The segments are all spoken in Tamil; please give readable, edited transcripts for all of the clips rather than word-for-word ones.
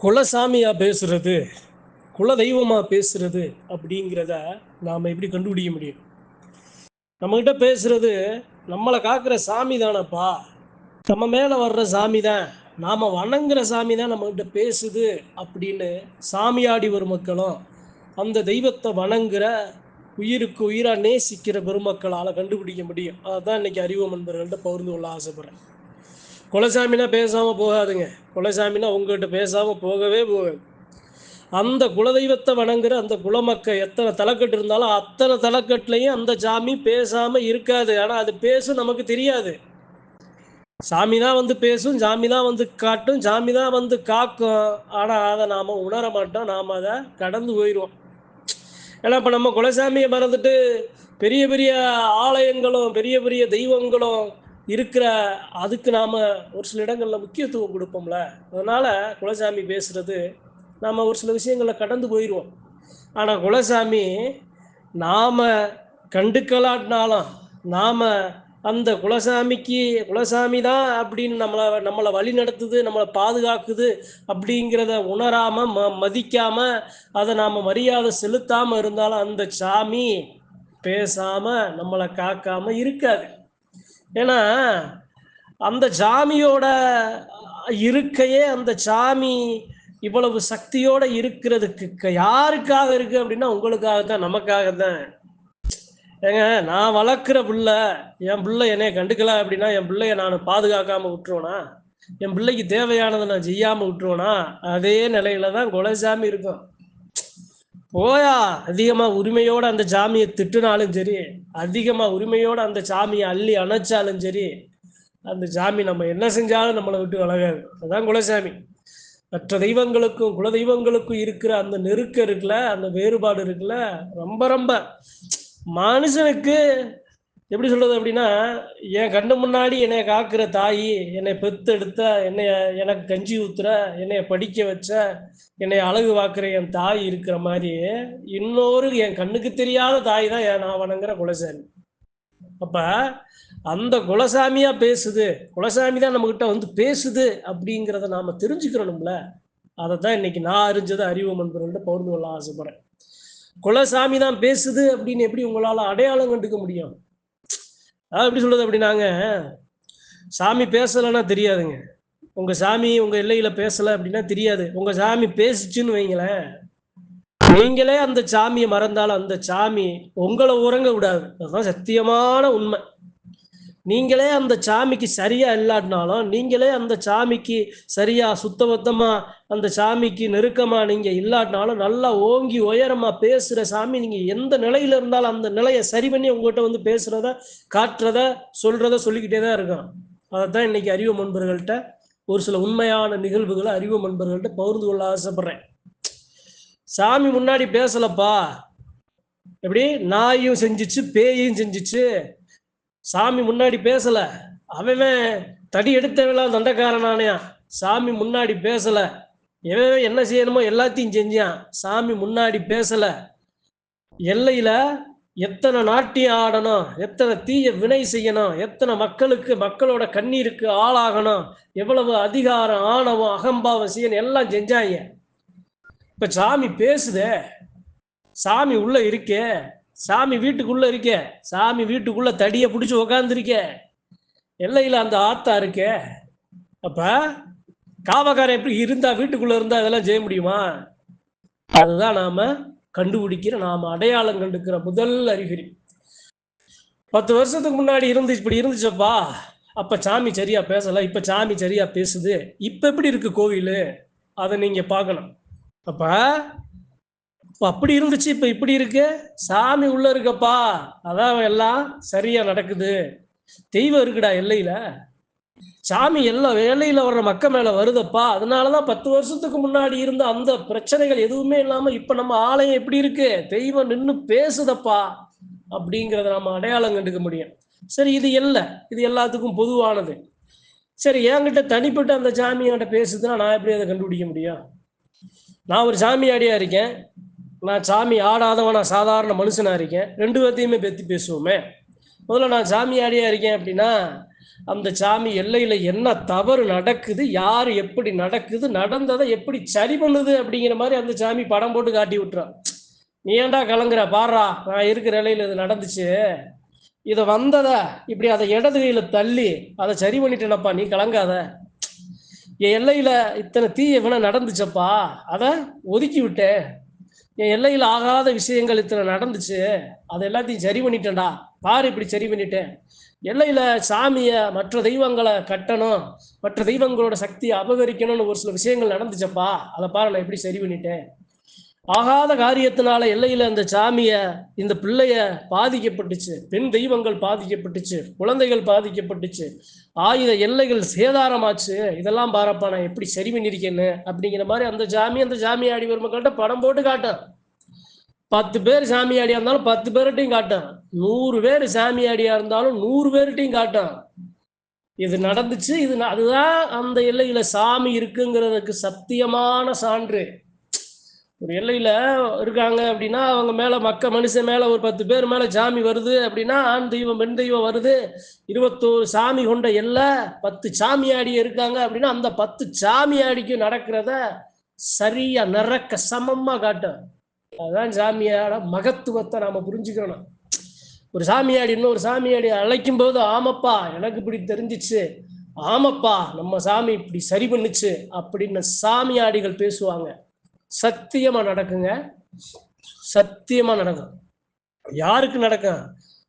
குலசாமியா பேசுறது, குலதெய்வமா பேசுறது அப்படிங்கிறத நாம எப்படி கண்டுபிடிக்க முடியும்? நம்மகிட்ட பேசுறது நம்மளை காக்கிற சாமி தானப்பா. நம்ம மேல வர்ற சாமி தான், நாம வணங்குற சாமி தான் நம்மகிட்ட பேசுது அப்படின்னு சாமியாடி வரும் மக்களும், அந்த தெய்வத்தை வணங்குற உயிருக்கு உயிரா நேசிக்கிற பெருமக்களால் கண்டுபிடிக்க முடியும். அதுதான் இன்னைக்கு அறிவு நண்பர்கள்ட்ட பகிர்ந்து கொள்ள ஆசைப்படுறேன். குலசாமினா பேசாமல் போகாதுங்க. குலசாமினா உங்ககிட்ட பேசாமல் போகவே போகாது. அந்த குலதெய்வத்தை வணங்குற அந்த குலமக்க எத்தனை தலைக்கட்டு இருந்தாலும் அத்தனை தலைக்கட்டுலையும் அந்த சாமி பேசாமல் இருக்காது. ஆனால் அது பேசும், நமக்கு தெரியாது. சாமி தான் வந்து பேசும், சாமி தான் வந்து காட்டும், சாமி தான் வந்து காக்கும். ஆனால் அதை நாம் உணர மாட்டோம், நாம் அதை கடந்து போயிடுவோம். ஏன்னா இப்போ நம்ம குலசாமியை மறந்துட்டு பெரிய பெரிய ஆலயங்களும் பெரிய பெரிய தெய்வங்களும் இருக்கிற அதுக்கு நாம் ஒரு சில இடங்களில் முக்கியத்துவம் கொடுப்போம்ல. அதனால் குலசாமி பேசுகிறது நாம் ஒரு சில விஷயங்களை கடந்து போயிடுவோம். ஆனால் குலசாமி நாம் கண்டுக்கலாட்டினாலும் நாம் அந்த குலசாமி தான் அப்படின்னு நம்மளை வழி நடத்துது, நம்மளை பாதுகாக்குது அப்படிங்கிறத உணராமல் மதிக்காமல் அதை நாம் மரியாதை செலுத்தாமல் இருந்தாலும் அந்த சாமி பேசாமல் நம்மளை காக்காமல் இருக்காது. ஏன்னா அந்த சாமியோட இருக்கையே, அந்த சாமி இவ்வளவு சக்தியோட இருக்கிறதுக்கு யாருக்காக இருக்கு அப்படின்னா உங்களுக்காக தான், நமக்காக தான். ஏங்க, நான் வளர்க்குற பிள்ளை, என் பிள்ளை என்னைய கண்டுக்கல அப்படின்னா என் பிள்ளைய நான் பாதுகாக்காம விட்டுருவேனா? என் பிள்ளைக்கு தேவையானதை நான் செய்யாம விட்டுருவேனா? அதே நிலையில தான் குலசாமி இருக்கும். போயா அதிகமா உரிமையோட அந்த சாமியை திட்டுனாலும் சரி, அதிகமா உரிமையோட அந்த சாமியை அள்ளி அணைச்சாலும் சரி, அந்த சாமி நம்ம என்ன செஞ்சாலும் நம்மளை விட்டு விலகாது. அதுதான் குலசாமி. மற்ற தெய்வங்களுக்கும் குலதெய்வங்களுக்கும் இருக்கிற அந்த நெருக்கம் இருக்குல்ல, அந்த வேறுபாடு இருக்குல்ல, ரொம்ப ரொம்ப மனுஷனுக்கு எப்படி சொல்றது அப்படின்னா, என் கண்ணு முன்னாடி என்னைய காக்கிற தாய், என்னை பெத்தெடுத்த, எனக்கு கஞ்சி ஊத்துற, என்னைய படிக்க வச்ச, என்னை அழகு பார்க்குற என் தாய் இருக்கிற மாதிரி இன்னொரு என் கண்ணுக்கு தெரியாத தாய் தான் நான் வணங்குற குலசாமி. அப்ப அந்த குலசாமியா பேசுது, குலசாமி தான் நம்மகிட்ட வந்து பேசுது அப்படிங்கிறத நாம தெரிஞ்சுக்கிறோம்ல. அதை தான் இன்னைக்கு நான் அறிஞ்சதை அறிவு நண்பர்கள்ட்ட பகிர்ந்து கொள்ள ஆசைப்படுறேன். குலசாமி தான் பேசுது அப்படின்னு எப்படி உங்களால அடையாளம் கண்டுக்க முடியும்? எப்படி சொல்றது அப்படின்னாங்க, சாமி பேசலைன்னா தெரியாதுங்க. உங்க சாமி உங்க எல்லையில பேசல அப்படின்னா தெரியாது. உங்க சாமி பேசிச்சுன்னு வைங்களேன், நீங்களே அந்த சாமியை மறந்தாலும் அந்த சாமி உங்களை உறங்க விடாது. அதுதான் சத்தியமான உண்மை. நீங்களே அந்த சாமிக்கு சரியா இல்லாட்டினாலும், நீங்களே அந்த சாமிக்கு சரியா சுத்தபத்தமா அந்த சாமிக்கு நெருக்கமா நீங்க இல்லாட்டினாலும், நல்லா ஓங்கி உயரமா பேசுற சாமி நீங்க எந்த நிலையில இருந்தாலும் அந்த நிலையை சரி பண்ணி உங்ககிட்ட வந்து பேசுறத, காட்டுறத, சொல்றத சொல்லிக்கிட்டே தான் இருக்கும். அதைத்தான் இன்னைக்கு அறிவு நண்பர்கள்ட்ட ஒரு சில உண்மையான நிகழ்வுகளை அறிவு நண்பர்கள்ட்ட பகிர்ந்து கொள்ள ஆசைப்படுறேன். சாமி முன்னாடி பேசலப்பா, எப்படி நாயும் செஞ்சிச்சு, பேயும் செஞ்சிச்சு. சாமி முன்னாடி பேசல. அவன் தடி எடுத்தவெல்லாம் தண்டக்காரனானயா. சாமி முன்னாடி பேசல. எவன் என்ன செய்யணுமோ எல்லாத்தையும் செஞ்சான். சாமி முன்னாடி பேசல. எல்லையில எத்தனை நாட்டியம் ஆடணும், எத்தனை தீய வினை செய்யணும், எத்தனை மக்களோட கண்ணீருக்கு ஆளாகணும், எவ்வளவு அதிகாரம், ஆணவம், அகம்பாவம் செய்யணும், எல்லாம் செஞ்சாங்க. இப்ப சாமி பேசுதே, சாமி உள்ள இருக்கே, சாமி வீட்டுக்குள்ள இருக்கே, சாமி வீட்டுக்குள்ள தடியை பிடிச்சி உக்காந்துருக்க, எல்லையில அந்த ஆத்தா இருக்கே. அப்ப காவக்காரன் எப்படி இருந்தா, வீட்டுக்குள்ள இருந்தா அதெல்லாம் செய்ய முடியுமா? அதுதான் நாம கண்டுபிடிக்கிற, நாம அடையாளம் கண்டுக்கிற முதல் அறிகுறி. 10 வருஷத்துக்கு முன்னாடி இப்படி இருந்துச்சப்பா, அப்ப சாமி சரியா பேசல, இப்ப சாமி சரியா பேசுது. இப்ப எப்படி இருக்கு கோவில், அதை நீங்க பார்க்கணும். அப்ப அப்படி இருந்துச்சு, இப்ப இப்படி இருக்கு. சாமி உள்ள இருக்கப்பா, அதான் எல்லாம் சரியா நடக்குது. தெய்வம் இருக்குடா எல்லையில. சாமி எல்லாம் வேலையில வர்ற மக்க மேல வருதப்பா. அதனாலதான் 10 வருஷத்துக்கு முன்னாடி இருந்த அந்த பிரச்சனைகள் எதுவுமே இல்லாம இப்ப நம்ம ஆலயம் எப்படி இருக்கு, தெய்வம் நின்று பேசுதப்பா அப்படிங்கிறத நம்ம அடையாளம் கண்டுக்க முடியும். சரி, இது எல்லாத்துக்கும் பொதுவானது. சரி, என்கிட்ட தனிப்பட்ட அந்த சாமியாட்ட பேசுதுன்னா நான் எப்படி அதை கண்டுபிடிக்க முடியும்? நான் ஒரு சாமியாடியா இருக்கேன், நான் சாமி ஆடாதவன், நான் சாதாரண மனுஷனா இருக்கேன். ரெண்டு பேர்த்தையுமே பற்றி பேசுவோமே. முதல்ல நான் சாமியாடியா இருக்கேன் அப்படின்னா அந்த சாமி எல்லையில என்ன தவறு நடக்குது, யாரு எப்படி நடக்குது, நடந்ததை எப்படி சரி பண்ணுது அப்படிங்கிற மாதிரி அந்த சாமி படம் போட்டு காட்டி விட்டுறான். நீ ஏன்டா கலங்குற, பாடுறா நான் இருக்கிற இலையில இது நடந்துச்சு, இதை வந்தத இப்படி அதை இடது கையில தள்ளி அதை சரி பண்ணிட்டேனப்பா, நீ கலங்காத. என் எல்லையில இத்தனை தீய வினை நடந்துச்சப்பா, அதை ஒதுக்கி விட்டேன். என் எல்லையில் ஆகாத விஷயங்கள் இத்தனை நடந்துச்சு, அதை எல்லாத்தையும் சரி பண்ணிட்டேன்டா, பாரு இப்படி சரி பண்ணிட்டேன். எல்லையில சாமிய மற்ற தெய்வங்களை கட்டணும், மற்ற தெய்வங்களோட சக்தியை அபகரிக்கணும்னு ஒரு சில விஷயங்கள் நடந்துச்சப்பா, அதை பாரு நான் எப்படி சரி பண்ணிட்டேன். ஆகாத காரியத்தினால எல்லையில அந்த சாமிய இந்த பிள்ளைய பாதிக்கப்பட்டுச்சு, பெண் தெய்வங்கள் பாதிக்கப்பட்டுச்சு, குழந்தைகள் பாதிக்கப்பட்டுச்சு, ஆயுத எல்லைகள் சேதாரமாச்சு, இதெல்லாம் பாரப்பா நான் எப்படி சரி பண்ணிருக்கேன்னு அப்படிங்கிற மாதிரி அந்த சாமியாடி பெருமக்கள்கிட்ட படம் போட்டு காட்டான். 10 பேர் சாமியாடியா இருந்தாலும் 10 பேர்கிட்டையும் காட்டான், 100 பேர் சாமியாடியா இருந்தாலும் 100 பேர்கிட்டையும் காட்டான். இது நடந்துச்சு, அதுதான் அந்த எல்லையில சாமி இருக்குங்கிறதுக்கு சத்தியமான சான்று. ஒரு எல்லையில இருக்காங்க அப்படின்னா அவங்க மேல மனுஷன் மேல ஒரு 10 பேர் மேல சாமி வருது அப்படின்னா, ஆண் தெய்வம் பெண் தெய்வம் வருது, 21 சாமி கொண்ட எல்லை, 10 சாமியாடி இருக்காங்க அப்படின்னா அந்த 10 சாமியாடிக்கு நடக்கிறத சரியா நிறக்க சமமா காட்டும். அதுதான் சாமியாட மகத்துவத்தை நாம புரிஞ்சுக்கணும். ஒரு சாமியாடி இன்னொரு சாமியாடி அழைக்கும் போது, ஆமப்பா எனக்கு இப்படி தெரிஞ்சிச்சு, ஆமப்பா நம்ம சாமி இப்படி சரி பண்ணுச்சு அப்படின்னு சாமியாடிகள் பேசுவாங்க. சத்தியமா நடக்குங்க, சத்தியமா நடக்கும். யாருக்கு நடக்கும்?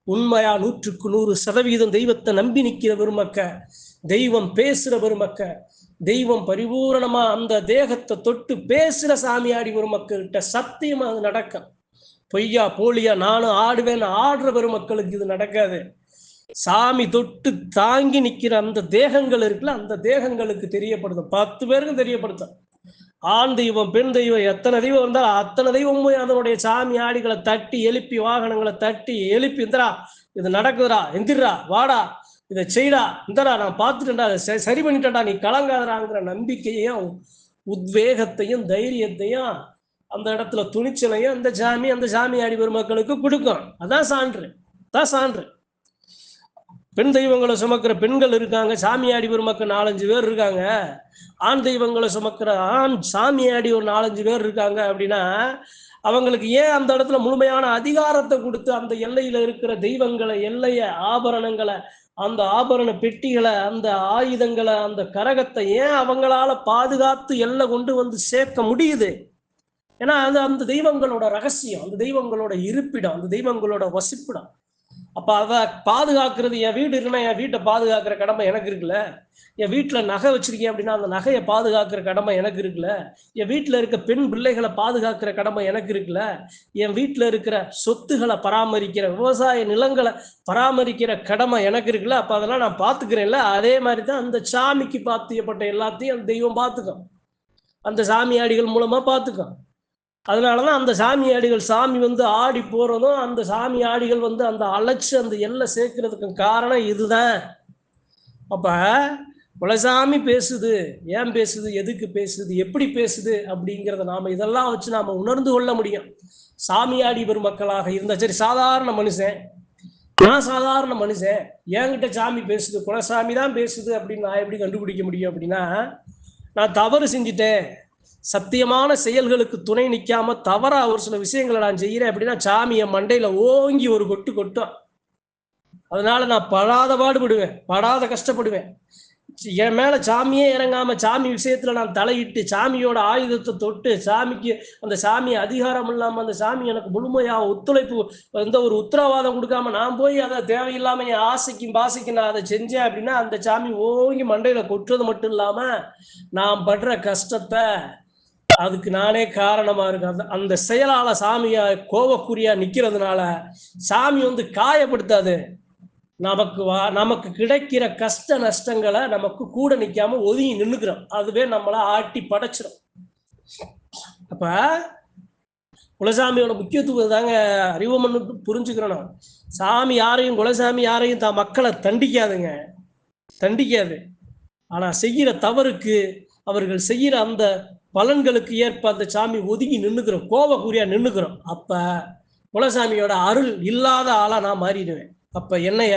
உண்மையா 100% தெய்வத்தை நம்பி நிக்கிற பெருமக்க, தெய்வம் பேசுற பெருமக்க, தெய்வம் பரிபூரணமா அந்த தேகத்தை தொட்டு பேசுற சாமியாடி பெருமக்கிட்ட சத்தியமா அது நடக்கும். பொய்யா போலியா நானும் ஆடுவேன் ஆடுற பெருமக்களுக்கு இது நடக்காது. சாமி தொட்டு தாங்கி நிக்கிற அந்த தேகங்கள் இருக்குல்ல, அந்த தேகங்களுக்கு தெரியப்படுத்தும், 10 பேருக்கும் தெரியப்படுத்தும். ஆண் தெய்வம் பெண் தெய்வம் எத்தனை தெய்வம் இருந்தாலும் அத்தனை தெய்வமும் அதனுடைய சாமி ஆடிகளை தட்டி எழுப்பி, வாகனங்களை தட்டி எழுப்பி, இந்தரா இது நடக்குதுடா, எந்திரா வாடா இதை செய்டா, இந்தரா நான் பார்த்துட்டேன்டா, அதை சரி பண்ணிட்டேன்டா, நீ கலங்காதராங்கிற நம்பிக்கையையும் உத்வேகத்தையும் தைரியத்தையும் அந்த இடத்துல துணிச்சலையும் அந்த சாமி ஆடி பெருமக்களுக்கு கொடுக்கும். அதான் சான்று, அதான் சான்று. பெண் தெய்வங்களை சுமக்கிற பெண்கள் இருக்காங்க, சாமியாடி பெருமக்கள் 4-5 பேர் இருக்காங்க. ஆண் தெய்வங்களை சுமக்கிற சாமியாடி ஒரு 4-5 பேர் இருக்காங்க அப்படின்னா, அவங்களுக்கு ஏன் அந்த இடத்துல முழுமையான அதிகாரத்தை கொடுத்து அந்த எல்லையில இருக்கிற தெய்வங்களை, எல்லைய ஆபரணங்களை, அந்த ஆபரண பெட்டிகளை, அந்த ஆயுதங்களை, அந்த கரகத்தை ஏன் அவங்களால பாதுகாத்து எல்லை கொண்டு வந்து சேர்க்க முடியுது? ஏன்னா அது அந்த தெய்வங்களோட ரகசியம், அந்த தெய்வங்களோட இருப்பிடம், அந்த தெய்வங்களோட வசிப்பிடம். அப்ப அதை பாதுகாக்கிறது, என் வீடு இருக்குன்னா என் வீட்டை பாதுகாக்கிற கடமை எனக்கு இருக்குல்ல, என் வீட்டுல நகை வச்சிருக்கேன் அப்படின்னா அந்த நகையை பாதுகாக்கிற கடமை எனக்கு இருக்குல்ல, என் வீட்டுல இருக்க பெண் பிள்ளைகளை பாதுகாக்கிற கடமை எனக்கு இருக்குல்ல, என் வீட்டுல இருக்கிற சொத்துக்களை பராமரிக்கிற, விவசாய நிலங்களை பராமரிக்கிற கடமை எனக்கு இருக்குல்ல, அப்ப அதெல்லாம் நான் பாத்துக்கிறேன்ல. அதே மாதிரிதான் அந்த சாமிக்கு பாத்தியப்பட்ட எல்லாத்தையும் அந்த தெய்வம் பார்த்துக்கும், அந்த சாமியாடிகள் மூலமா பார்த்துக்கும். அதனாலதான் அந்த சாமியாடிகள் சாமி வந்து ஆடி போறதும், அந்த சாமியாடிகள் வந்து அந்த அழைச்சு அந்த எல்லை சேர்க்கிறதுக்கு காரணம் இதுதான். அப்ப குலசாமி பேசுது, ஏன் பேசுது, எதுக்கு பேசுது, எப்படி பேசுது அப்படிங்கிறத நாம இதெல்லாம் வச்சு நாம உணர்ந்து கொள்ள முடியும். சாமியாடி பெருமக்களாக இருந்தா சரி, சாதாரண மனுஷன், நான் சாதாரண மனுஷன், என்கிட்ட சாமி பேசுது, குலசாமி தான் பேசுது அப்படின்னு நான் எப்படி கண்டுபிடிக்க முடியும் அப்படின்னா, நான் தவறு செஞ்சுட்டேன், சத்தியமான செயல்களுக்கு துணை நிற்காம தவறா ஒரு சில விஷயங்களை நான் செய்யறேன் அப்படின்னா சாமியை மண்டையில ஓங்கி ஒரு கொட்டு கொட்டும். அதனால நான் படாத பாடுபடுவேன், படாத கஷ்டப்படுவேன். என் மேல சாமியே இறங்காம சாமி விஷயத்துல நான் தலையிட்டு சாமியோட ஆயுதத்தை தொட்டு சாமிக்கு அந்த சாமி அதிகாரம் இல்லாம அந்த சாமி எனக்கு முழுமையா ஒத்துழைப்பு, எந்த ஒரு உத்தரவாதம் கொடுக்காம நான் போய் அதை தேவையில்லாம என் ஆசைக்கும் பாசைக்கும் நான் அதை செஞ்சேன் அப்படின்னா அந்த சாமி ஓங்கி மண்டையில கொட்டுறது மட்டும் இல்லாம நான் படுற கஷ்டத்தை அதுக்கு நானே காரணமா இருக்கு. அந்த செயலால சாமியா கோபக்குறியா நிக்கிறதுனால சாமி வந்து காயப்படுத்தாது, நமக்கு கிடைக்கிற கஷ்ட நஷ்டங்களை நமக்கு கூட நிக்காம ஒதுங்கி நின்னுக்கிறோம், அதுவே நம்மள ஆட்டி படைச்சிடும். அப்ப குலசாமியோட முக்கியத்துவம் தாங்க அறிவுமன்னு புரிஞ்சுக்கிறோம். சாமி யாரையும், குலசாமி யாரையும் தான் மக்களை தண்டிக்காதுங்க, தண்டிக்காது. ஆனா செய்கிற தவறுக்கு அவர்கள் செய்கிற அந்த பலன்களுக்கு ஏற்ப அந்த சாமி ஒதுங்கி நின்னுக்கிறோம், கோபக்குறியா நின்னுக்கிறோம். அப்ப குலசாமியோட அருள் இல்லாத ஆளா நான் மாறிடுவேன். அப்ப என்னைய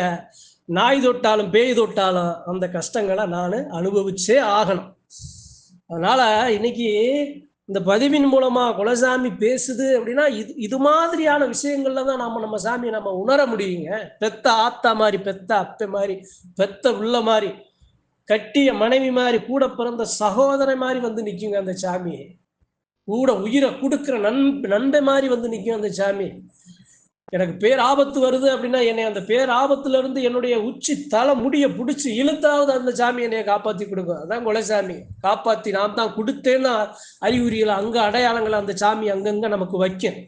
நாய் தொட்டாலும் பேய் தொட்டாலும் அந்த கஷ்டங்களை நான் அனுபவிச்சே ஆகணும். அதனால இன்னைக்கு இந்த பதிவின் மூலமா குலசாமி பேசுது அப்படின்னா இது மாதிரியான விஷயங்கள்ல தான் நம்ம சாமியை நம்ம உணர முடியுங்க. பெத்த ஆத்தா மாதிரி, பெத்த அப்ப மாதிரி, பெத்த உள்ள மாதிரி, கட்டிய மனைவி மாதிரி, கூட பிறந்த சகோதர மாதிரி வந்து நிற்குங்க அந்த சாமி. கூட உயிரை கொடுக்குற நண்பை மாதிரி வந்து நிற்கும் அந்த சாமி. எனக்கு பேராபத்து வருது அப்படின்னா என்னை அந்த பேராபத்துல இருந்து என்னுடைய உச்சி தலை முடிய பிடிச்சி இழுத்தாவது அந்த சாமி என்னைய காப்பாத்தி கொடுக்கும். அதான் குலசாமி. காப்பாத்தி நான் தான் கொடுத்தேன்னு அறிகுறிகளை அங்க அடையாளங்களை அந்த சாமி அங்கங்க நமக்கு வைக்கும்.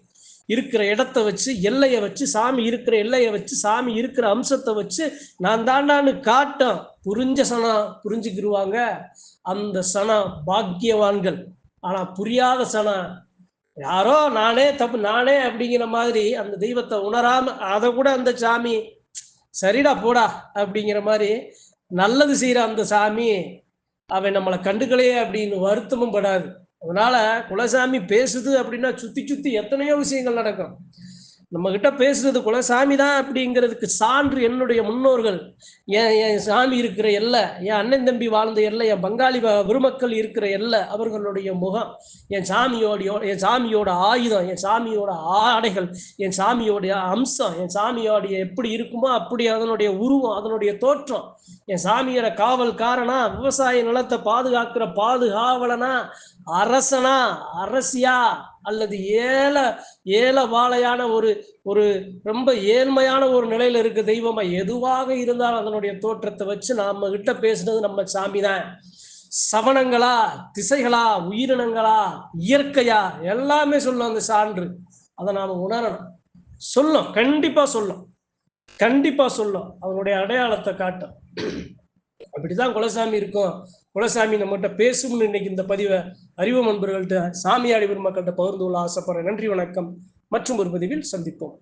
இருக்கிற இடத்த வச்சு, எல்லையை வச்சு, சாமி இருக்கிற எல்லையை வச்சு, சாமி இருக்கிற அம்சத்தை வச்சு நான் தாண்டான்னு காட்டும். புரிஞ்ச சனம் புரிஞ்சுக்கிடுவாங்க. அந்த சனம் பாக்கியவான்கள். ஆனா புரியாத சனம் யாரோ நானே தப்பு, நானே அப்படிங்கிற மாதிரி அந்த தெய்வத்தை உணராம அதை கூட அந்த சாமி சரிடா போடா அப்படிங்கிற மாதிரி நல்லது செய்யற அந்த சாமி அவன் நம்மளை கண்டுக்கலையே அப்படின்னு வருத்தமும் படாது. அதனால குலசாமி பேசுது அப்படின்னா சுத்தி சுத்தி எத்தனையோ விஷயங்கள் நடக்கும். நம்ம கிட்ட பேசுறது குலசாமி தான் அப்படிங்கிறதுக்கு சான்று என்னுடைய முன்னோர்கள், என் சாமி இருக்கிற எல்லை, என் அண்ணன் தம்பி வாழ்ந்த எல்லை, என் பங்காளி பெருமக்கள் இருக்கிற எல்லை, அவர்களுடைய முகம், என் சாமியோட ஆயுதம், என் சாமியோட ஆடைகள், என் சாமியோடைய அம்சம், என் சாமியோடைய எப்படி இருக்குமோ அப்படி அதனுடைய உருவம், அதனுடைய தோற்றம், என் சாமியோட காவல்காரனா, விவசாய நிலத்தை பாதுகாக்கிற பாதுகாவலனா, அரசனா, அரசியா, அல்லது ஏல வாழையான ஒரு ரொம்ப ஏழ்மையான ஒரு நிலையில இருக்க தெய்வமா எதுவாக இருந்தாலும் அதனுடைய தோற்றத்தை வச்சு நாம கிட்ட பேசுனது நம்ம சாமி தான். சவனங்களா, திசைகளா, உயிரினங்களா, இயற்கையா, எல்லாமே சொல்லும் அந்த சான்று. அதை நாம உணரணும். சொல்லும், கண்டிப்பா சொல்லும், கண்டிப்பா சொல்லும். அவனுடைய அடையாளத்தை காட்டும். அப்படிதான் குலசாமி இருக்கும். குலசாமி நம்மகிட்ட பேசும்னு இன்னைக்கு இந்த பதிவை அறிவு நண்பர்கள்ட்ட, சாமியாடி பெருமக்கள்கிட்ட பகிர்ந்து கொள்ள ஆசைப்படுறேன். நன்றி, வணக்கம். மற்றும் ஒரு பதிவில் சந்திப்போம்.